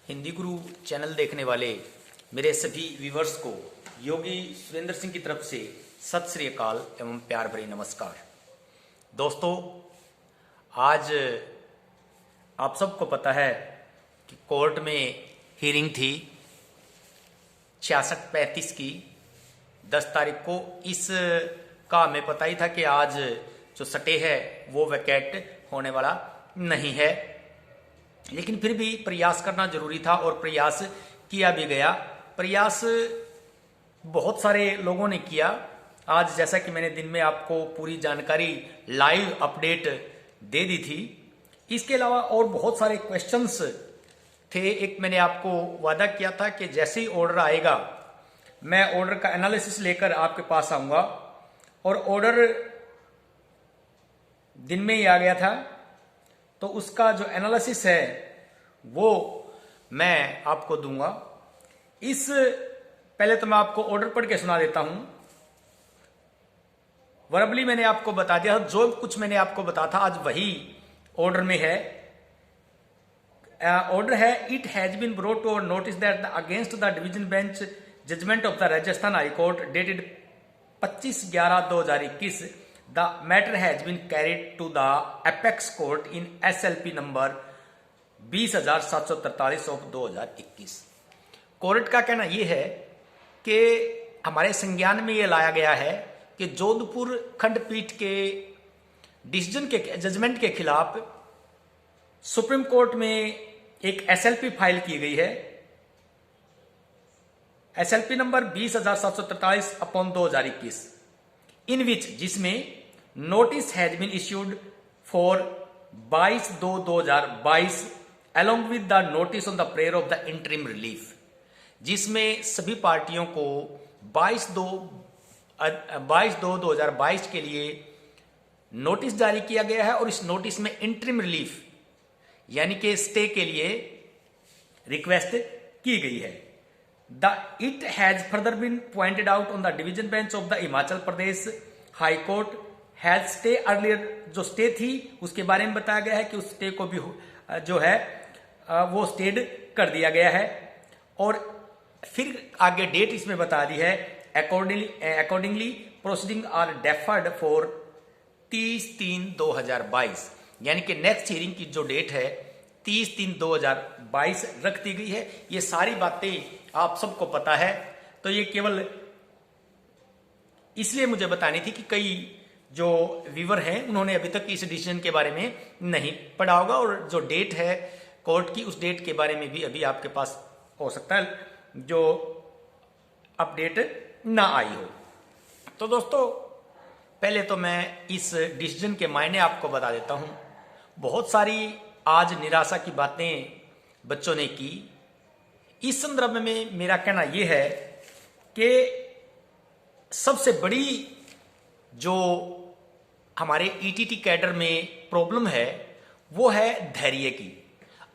हिंदी गुरु channel देखने वाले मेरे सभी व्यूवर्स को योगी सुरेंद्र सिंह की तरफ से सत श्री अकाल एवं प्यार भरी नमस्कार। दोस्तों, आज आप सबको पता है कि कोर्ट में हियरिंग थी 66-35 की 10 तारीख को। इस का हमें पता ही था कि आज जो सटे है वो वैकेट होने वाला नहीं है, लेकिन फिर भी प्रयास करना जरूरी था और प्रयास किया भी गया। प्रयास बहुत सारे लोगों ने किया। आज जैसा कि मैंने दिन में आपको पूरी जानकारी लाइव अपडेट दे दी थी, इसके अलावा और बहुत सारे क्वेश्चंस थे। एक मैंने आपको वादा किया था कि जैसे ही ऑर्डर आएगा मैं ऑर्डर का एनालिसिस लेकर आपके पास आऊंगा, और ऑर्डर दिन में ही आ गया था। तो उसका जो एनालिसिस है वो मैं आपको दूंगा। इस पहले तो मैं आपको ऑर्डर पढ़ के सुना देता हूं। वर्बली मैंने आपको बता दिया, जो कुछ मैंने आपको बताया था आज वही ऑर्डर में है। ऑर्डर है, it has been brought to our notice that against the division bench judgment of the Rajasthan high court dated 25/11/2021 the matter has been carried to the apex court in SLP number 20,743 of 2021। Court का कहना यह है कि हमारे संज्ञान में यह लाया गया है कि जोधपुर खंडपीठ के डिसीजन के जजमेंट के खिलाफ सुप्रीम कोर्ट में एक SLP फाइल की गई है, SLP number 20,743 upon 2021, in which जिसमें notice has been issued for 22/2/2022 along with the notice on the prayer of the interim relief, जिसमें सभी पार्टियों को 22/2/2022 के लिए नोटिस जारी किया गया है, और इस नोटिस में इंटरिम रिलीफ यानी कि स्टे के लिए रिक्वेस्ट की गई है। It has further been pointed out on the division bench of the Himachal Pradesh high court has stay earlier, जो स्टे थी उसके बारे में बताया गया है कि उस स्टे को भी जो है वो स्टेड कर दिया गया है, और फिर आगे डेट इसमें बता दी है। Accordingly proceeding are deferred for 30/3/2022, यानी कि नेक्स्ट हियरिंग की जो डेट है 30/3/2022 रख दी गई है। ये सारी बातें आप सबको पता है, तो ये केवल इसलिए मुझे बतानी थी कि कई जो व्यूवर हैं उन्होंने अभी तक इस डिसीजन के बारे में नहीं पढ़ा होगा, और जो डेट है कोर्ट की उस डेट के बारे में भी अभी आपके पास हो सकता है जो अपडेट ना आई हो। तो दोस्तों, पहले तो मैं इस डिसीजन के मायने आपको बता देता हूं। बहुत सारी आज निराशा की बातें बच्चों ने की। इस संदर्भ में मेरा कहना यह है कि सबसे बड़ी जो हमारे ईटीटी कैडर में प्रॉब्लम है वो है धैर्य की।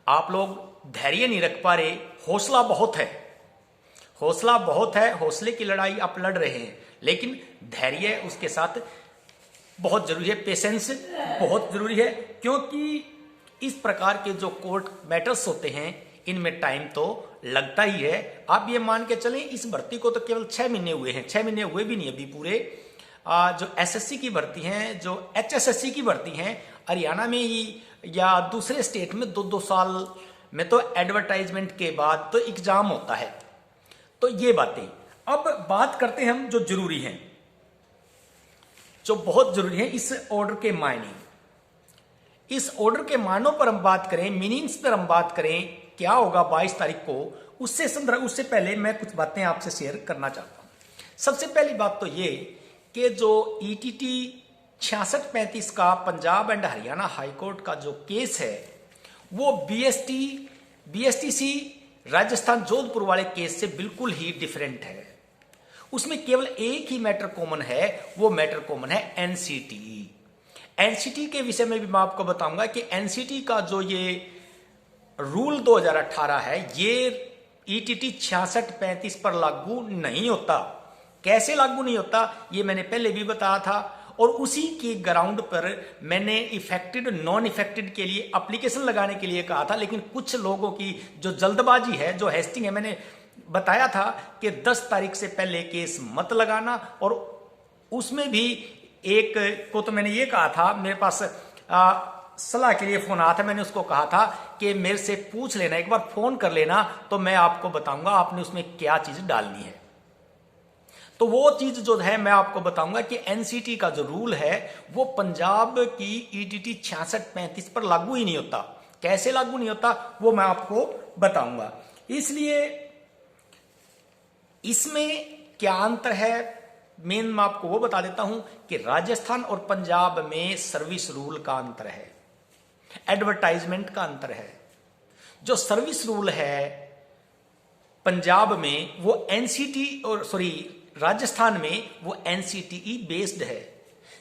आप लोग धैर्य नहीं रख पा रहे। हौसला बहुत है, हौसला बहुत है, हौसले की लड़ाई आप लड़ रहे हैं, लेकिन धैर्य उसके साथ बहुत जरूरी है, पेशेंस बहुत जरूरी है, क्योंकि इस प्रकार के जो कोर्ट मैटर्स होते हैं इनमें टाइम तो लगता ही है। आप ये मान के चलें, इस भर्ती को तो केवल 6 महीने हुए हैं, 6 महीने हुए भी नहीं अभी पूरे। जो एसएससी की भर्ती हैं, जो HSSC की भर्ती हैं, हरियाणा में ही या दूसरे स्टेट में 2-2 साल में तो एडवर्टाइजमेंट के बाद तो एग्जाम होता है। तो ये बातें अब बात करते हैं हम जो जरूरी हैं, जो बहुत जरूरी है इस ऑर्डर के मायने। इस ऑर्डर के मानों पर हम बात करें, मीनिंग्स पर हम बात करें, क्या होगा 22 तारीख को, उससे पहले मैं कुछ बातें आपसे शेयर करना चाहता हूं। सबसे पहली बात तो ये कि जो ईटीटी 66-35 का पंजाब एंड हरियाणा हाईकोर्ट का जो केस है वो बीएसटीसी राजस्थान जोधपुर वाले केस से बिल्कुल ही डिफरेंट है। उसमें केवल एक ही मैटर कॉमन है, वो मैटर कॉमन है एनसीटी के विषय में भी मैं आपको बताऊंगा कि एनसीटी का जो ये रूल 2018 है ये ईटीटी 66-35 पर लागू नहीं होता। कैसे लागू नहीं होता ये मैंने पहले भी बताया था, और उसी के ग्राउंड पर मैंने इफेक्टेड नॉन इफेक्टेड के लिए एप्लीकेशन लगाने के लिए कहा था। लेकिन कुछ लोगों की जो जल्दबाजी है, जो हेस्टिंग है, मैंने बताया था कि 10 तारीख से पहले केस मत लगाना। और उसमें भी एक को तो मैंने ये कहा था, मेरे पास सलाह के लिए फोन आया था, मैंने उसको कहा था कि मेरे से पूछ लेना, एक बार फोन कर लेना, तो मैं आपको बताऊंगा आपने उसमें क्या चीज डालनी है। तो वो चीज जो है मैं आपको बताऊंगा कि एनसीटी का जो रूल है वो पंजाब की ईटीटी 66-35 पर लागू ही नहीं होता। कैसे लागू नहीं होता वो मैं आपको बताऊंगा। इसलिए इसमें क्या अंतर है, मेन मैं आपको वो बता देता हूं कि राजस्थान और पंजाब में सर्विस रूल का अंतर है, एडवर्टाइजमेंट का अंतर है। जो सर्विस रूल है पंजाब में वो एनसीटी और राजस्थान में वो एनसीटीई बेस्ड है,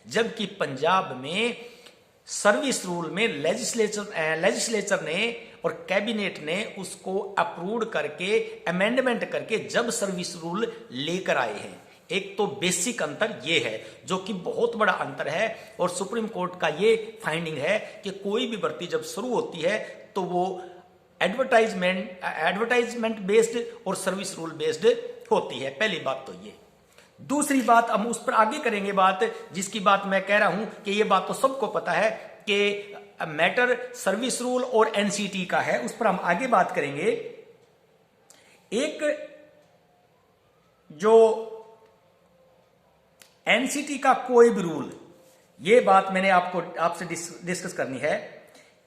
जबकि पंजाब में सर्विस रूल में लेजिस्लेचर ने और कैबिनेट ने उसको अप्रूव करके अमेंडमेंट करके जब सर्विस रूल लेकर आए हैं। एक तो बेसिक अंतर ये है जो कि बहुत बड़ा अंतर है, और सुप्रीम कोर्ट का ये फाइंडिंग है कि कोई भी भर्ती जब शुरू होती है तो वो एडवर्टाइजमेंट बेस्ड और सर्विस रूल बेस्ड होती है। पहली बात तो ये। दूसरी बात हम उस पर आगे करेंगे बात, जिसकी बात मैं कह रहा हूं कि ये बात तो सबको पता है कि मैटर सर्विस रूल और एनसीटी का है, उस पर हम आगे बात करेंगे। एक जो एनसीटी का कोई भी रूल, ये बात मैंने आपसे डिस्कस करनी है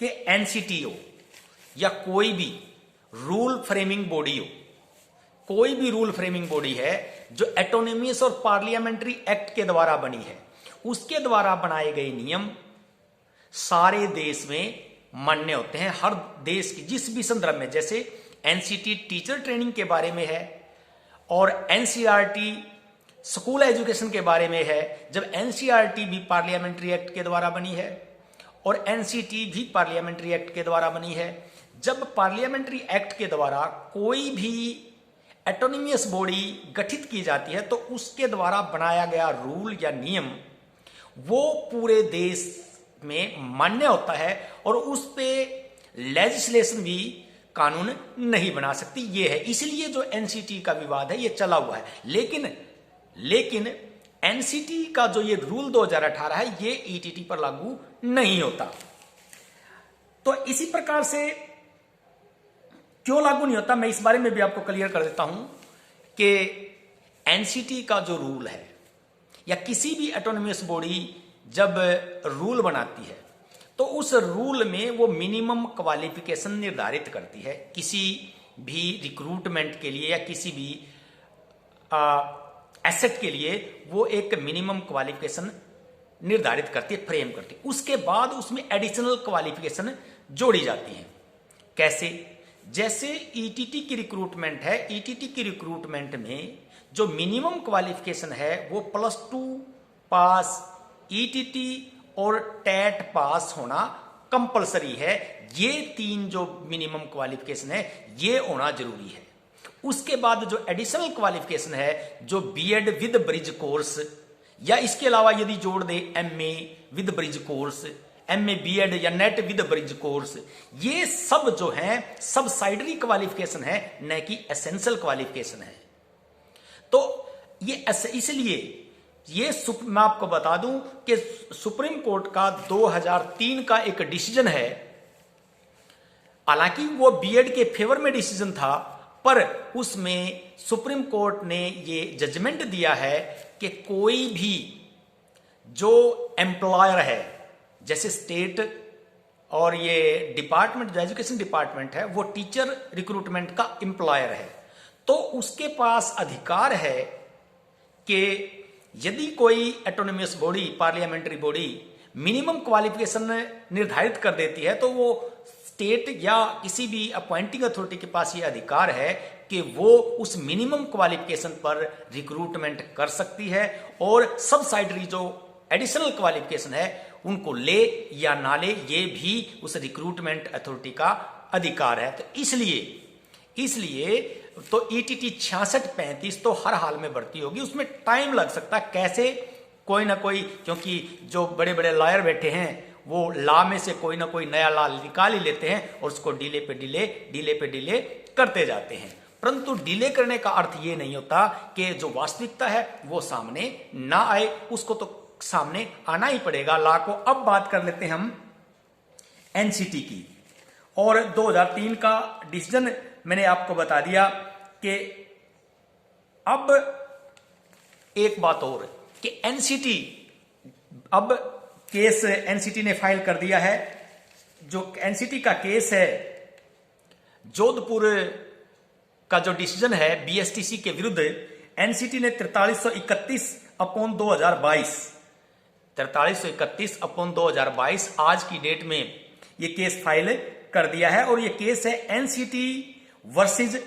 कि एनसीटी हो या कोई भी रूल फ्रेमिंग बॉडी हो, कोई भी रूल फ्रेमिंग बॉडी है जो ऑटोनोमस और पार्लियामेंट्री एक्ट के द्वारा बनी है, उसके द्वारा बनाए गए नियम सारे देश में मान्य होते हैं। हर देश की जिस भी संदर्भ में, जैसे एनसीटी टीचर ट्रेनिंग के बारे में है और एनसीईआरटी स्कूल एजुकेशन के बारे में है, जब एनसीईआरटी भी पार्लियामेंट्री एक्ट के द्वारा बनी है और एनसीटी भी पार्लियामेंट्री एक्ट के द्वारा बनी है। जब पार्लियामेंट्री एक्ट के द्वारा कोई भी ऑटोनोमस बॉडी गठित की जाती है तो उसके द्वारा बनाया गया रूल या नियम वो पूरे देश में मान्य होता है और उस पे लेजिस्लेशन भी कानून नहीं बना सकती। ये है, इसलिए जो एनसीटी का विवाद है ये चला हुआ है। लेकिन एनसीटी का जो ये रूल 2018 है ये ईटीटी पर लागू नहीं होता। तो इसी प्रकार से क्यों लागू नहीं होता मैं इस बारे में भी आपको क्लियर कर देता हूं कि एनसीटी का जो रूल है या किसी भी ऑटोनोमस बॉडी जब रूल बनाती है तो उस रूल में वो मिनिमम क्वालिफिकेशन निर्धारित करती है। किसी भी रिक्रूटमेंट के लिए या किसी भी एसेट के लिए वो एक मिनिमम क्वालिफिकेशन निर्धारित करती है, फ्रेम करती है। उसके बाद उसमें एडिशनल क्वालिफिकेशन जोड़ी जाती है। कैसे? जैसे ईटीटी की रिक्रूटमेंट है, ईटीटी की रिक्रूटमेंट में जो मिनिमम क्वालिफिकेशन है वो +2 पास, ईटीटी और टेट पास होना कंपलसरी है। ये 3 जो मिनिमम क्वालिफिकेशन है ये होना जरूरी है। उसके बाद जो एडिशनल क्वालिफिकेशन है, जो बीएड विद ब्रिज कोर्स या इसके अलावा यदि जोड़ दे MA with bridge course, MA BEd या नेट विद ब्रिज कोर्स, ये सब जो है सब्साइडरी क्वालिफिकेशन है, न कि एसेंशियल क्वालिफिकेशन है। तो ये इसलिए ये मैं आपको बता दूं कि सुप्रीम कोर्ट का 2003 का एक डिसीजन है, हालांकि वो बीएड के फेवर में डिसीजन था, पर उसमें सुप्रीम कोर्ट ने ये जजमेंट दिया है कि कोई भी जो एम्प्लॉयर है, जैसे स्टेट और ये डिपार्टमेंट जो एजुकेशन डिपार्टमेंट है वो टीचर रिक्रूटमेंट का एम्प्लॉयर है, तो उसके पास अधिकार है कि यदि कोई autonomous body, parliamentary body minimum qualification निर्धारित कर देती है तो वो स्टेट या किसी भी अपॉइंटिंग अथॉरिटी के पास ये अधिकार है कि वो उस मिनिमम क्वालिफिकेशन पर रिक्रूटमेंट कर सकती है और सब्साइडरी जो एडिशनल क्वालिफिकेशन है उनको ले या ना ले, ये भी उस रिक्रूटमेंट अथॉरिटी का अधिकार है। तो इसलिए तो ईटीटी 66-35 तो हर हाल में भर्ती होगी, उसमें टाइम लग सकता है। कैसे? कोई ना कोई, क्योंकि जो बड़े बड़े लॉयर बैठे हैं वो लॉ में से कोई ना कोई नया लॉ निकाल ही लेते हैं और उसको डिले पे डिले करते जाते हैं। परंतु डिले करने का अर्थ ये नहीं होता कि जो वास्तविकता है वो सामने ना आए, उसको तो सामने आना ही पड़ेगा लॉ को। अब बात कर लेते हैं हम एनसीटी की, और 2003 का डिसीजन मैंने आपको बता दिया कि अब एक बात और कि एनसीटी, अब केस एनसीटी ने फाइल कर दिया है। जो एनसीटी का केस है, जोधपुर का जो डिसीजन है बीएसटीसी के विरुद्ध, एनसीटी ने 4331/2022 4331/2022 आज की डेट में ये केस फाइल कर दिया है। और ये केस है एनसीटी वर्सेस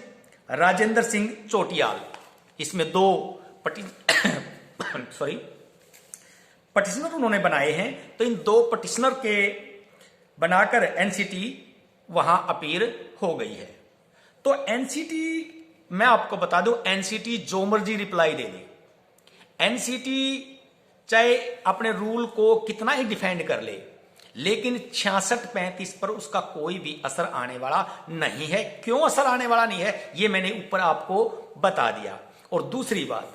राजेंद्र सिंह चोटियाल। इसमें दो पटिशनर उन्होंने बनाए हैं, तो इन दो पटिशनर के बनाकर एनसीटी वहां अपील हो गई है। तो एनसीटी, मैं आपको बता दूं, एनसीटी जो मर्जी रिप्लाई दे दे, एनसीटी चाहे अपने रूल को कितना ही डिफेंड कर ले, लेकिन 66-35 पर उसका कोई भी असर आने वाला नहीं है। क्यों असर आने वाला नहीं है, ये मैंने ऊपर आपको बता दिया। और दूसरी बात,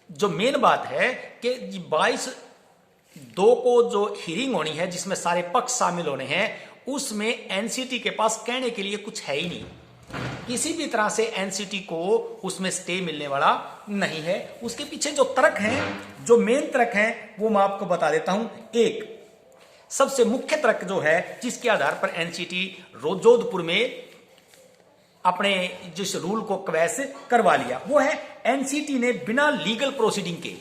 जो मेन बात है कि 22/2 को जो हियरिंग होनी है जिसमें सारे पक्ष शामिल होने हैं, उसमें एनसीटी के पास कहने के लिए कुछ है ही नहीं। किसी भी तरह से एनसीटी को उसमें स्टे मिलने वाला नहीं है। उसके पीछे जो तर्क हैं, जो मेन तर्क हैं, वो मैं आपको बता देता हूं। एक सबसे मुख्य तर्क जो है जिसके आधार पर एनसीटी जोधपुर में अपने जिस रूल को क्वैश करवा लिया, वो है एनसीटी ने बिना लीगल प्रोसीडिंग के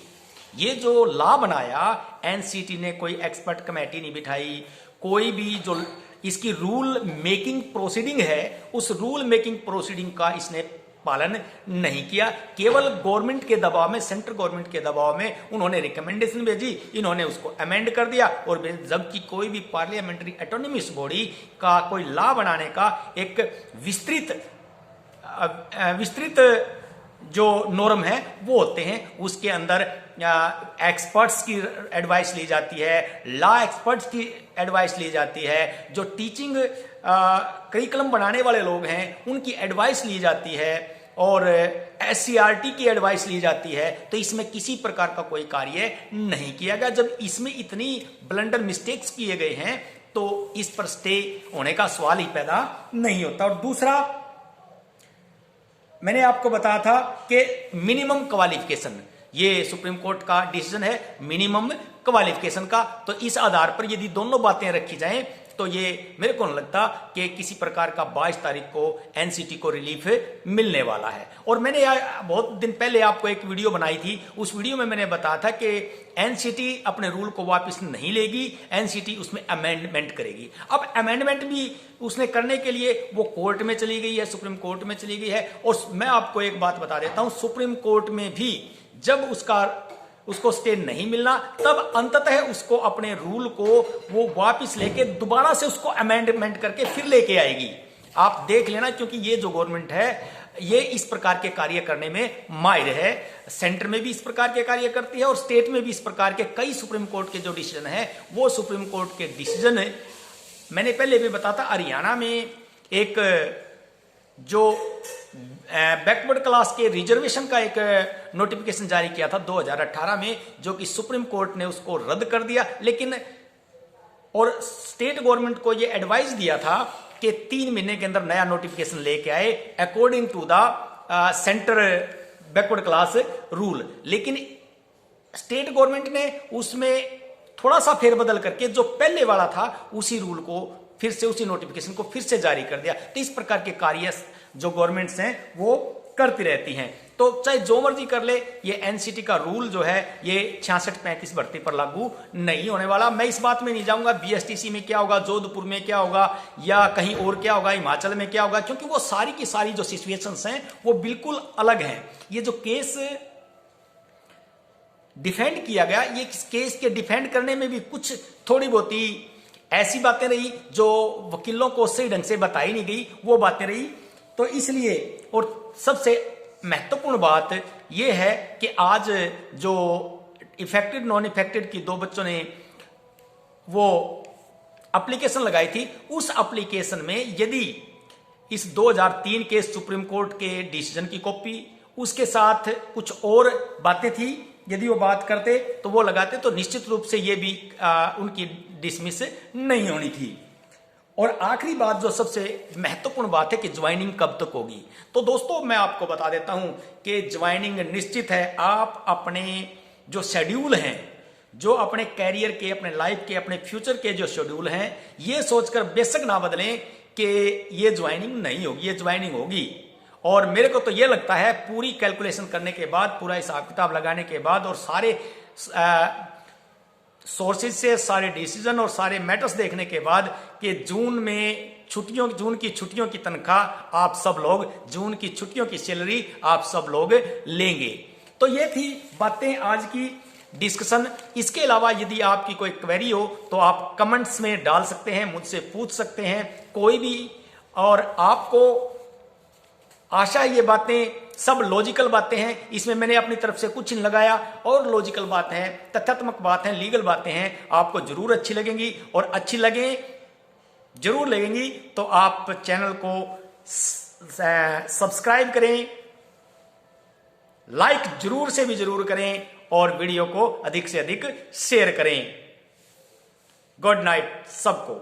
ये जो लॉ बनाया, एनसीटी ने कोई एक्सपर्ट कमेटी नहीं बिठाई, कोई भी जो इसकी रूल मेकिंग प्रोसीडिंग है उस रूल मेकिंग प्रोसीडिंग का इसने पालन नहीं किया। केवल गवर्नमेंट के दबाव में, सेंट्रल गवर्नमेंट के दबाव में उन्होंने रिकमेंडेशन भेजी, इन्होंने उसको अमेंड कर दिया। और जबकि कोई भी पार्लियामेंट्री ऑटोनोमस बॉडी का कोई लॉ बनाने का एक विस्तृत जो नॉर्म है वो होते हैं, उसके अंदर एक्सपर्ट्स की एडवाइस ली जाती है, लॉ एक्सपर्ट्स की एडवाइस ली जाती है, जो टीचिंग करिकुलम बनाने वाले लोग हैं उनकी एडवाइस ली जाती है, और एससीईआरटी की एडवाइस ली जाती है। तो इसमें किसी प्रकार का कोई कार्य नहीं किया गया। जब इसमें इतनी ब्लंडर मिस्टेक्स किए गए हैं तो इस पर स्टे होने का सवाल ही पैदा नहीं होता। और दूसरा, मैंने आपको बताया था कि मिनिमम क्वालिफिकेशन, ये सुप्रीम कोर्ट का डिसीजन है मिनिमम क्वालिफिकेशन का। तो इस आधार पर यदि दोनों बातें रखी जाएं तो ये मेरे को नहीं लगता कि किसी प्रकार का 22 तारीख को एनसीटी को रिलीफ मिलने वाला है। और मैंने बहुत दिन पहले आपको एक वीडियो बनाई थी, उस वीडियो में मैंने बताया था कि एनसीटी अपने रूल को वापस नहीं लेगी, एनसीटी उसमें अमेंडमेंट करेगी। अब अमेंडमेंट भी उसने करने के लिए वो कोर्ट में चली गई है, सुप्रीम कोर्ट में चली गई है। और मैं आपको एक बात बता देता हूं, सुप्रीम कोर्ट में भी जब उसको स्टे नहीं मिलना, तब अंततः उसको अपने रूल को वो वापस लेके दोबारा से उसको अमेंडमेंट करके फिर लेके आएगी। आप देख लेना, क्योंकि ये जो गवर्नमेंट है ये इस प्रकार के कार्य करने में माहिर है। सेंटर में भी इस प्रकार के कार्य करती है और स्टेट में भी इस प्रकार के कई सुप्रीम कोर्ट के जो डिसीजन है, वो सुप्रीम कोर्ट के डिसीजन मैंने पहले भी बताया था। हरियाणा में एक जो बैकवर्ड क्लास के रिजर्वेशन का एक नोटिफिकेशन जारी किया था 2018 में, जो कि सुप्रीम कोर्ट ने उसको रद्द कर दिया। लेकिन और स्टेट गवर्नमेंट को यह एडवाइस दिया था कि 3 महीने के अंदर नया नोटिफिकेशन लेके आए according to the centre backward class rule. लेकिन स्टेट गवर्नमेंट ने उसमें थोड़ा सा फेरबदल करके जो पहले वाला था उसी रूल को फिर से, उसी नोटिफिकेशन को फिर से जारी कर दिया। तो इस प्रकार के कार्य जो गवर्नमेंट्स हैं वो करती रहती हैं। तो चाहे जो मर्जी कर ले, ये एनसीटी का रूल जो है ये 66-35 भर्ती पर लागू नहीं होने वाला। मैं इस बात में नहीं जाऊंगा बीएसटीसी में क्या होगा, जोधपुर में क्या होगा, या कहीं और क्या होगा, हिमाचल में क्या होगा, क्योंकि वो सारी की सारी जो सिचुएशंस हैं वो बिल्कुल अलग हैं। ये जो केस डिफेंड किया गया, ये केस के डिफेंड करने में भी कुछ थोड़ी बहुत ही ऐसी बातें रही जो वकीलों को सही ढंग से बताई नहीं गई, वो बातें रही। तो इसलिए, और सबसे महत्वपूर्ण बात यह है कि आज जो इफेक्टेड नॉन इफेक्टेड की 2 बच्चों ने वो एप्लीकेशन लगाई थी, उस एप्लीकेशन में यदि इस 2003 के सुप्रीम कोर्ट के डिसीजन की कॉपी, उसके साथ कुछ और बातें थी, यदि वो बात करते तो वो लगाते, तो निश्चित रूप से ये भी उनकी डिसमिस नहीं होनी थी। और आखिरी बात जो सबसे महत्वपूर्ण बात है कि ज्वाइनिंग कब तक होगी। तो दोस्तों मैं आपको बता देता हूं कि ज्वाइनिंग निश्चित है। आप अपने जो शेड्यूल हैं, जो अपने कैरियर के, अपने लाइफ के, अपने फ्यूचर के जो शेड्यूल हैं, ये सोचकर बेशक ना बदलें कि ये ज्वाइनिंग नहीं होगी, ये ज्वाइनिंग होगी। और मेरे को तो ये लगता है पूरी कैलकुलेशन करने के बाद, पूरा हिसाब किताब लगाने के बाद और सारे सोर्सेज से सारे डिसीजन और सारे मैटर्स देखने के बाद कि जून की छुट्टियों की तनख्वाह आप सब लोग, जून की छुट्टियों की सैलरी आप सब लोग लेंगे। तो ये थी बातें आज की डिस्कशन। इसके अलावा यदि आपकी कोई क्वेरी हो तो आप कमेंट्स में डाल सकते हैं, मुझसे पूछ सकते हैं कोई भी। और आपको आशा है ये बातें सब लॉजिकल बातें हैं, इसमें मैंने अपनी तरफ से कुछ नहीं लगाया, और लॉजिकल बातें हैं, तथ्यात्मक बात हैं, लीगल बातें हैं, आपको जरूर अच्छी लगेंगी। और अच्छी जरूर लगेंगी तो आप चैनल को सब्सक्राइब करें, लाइक जरूर से भी जरूर करें और वीडियो को अधिक से अधिक शेयर करें। गुड नाइट सबको।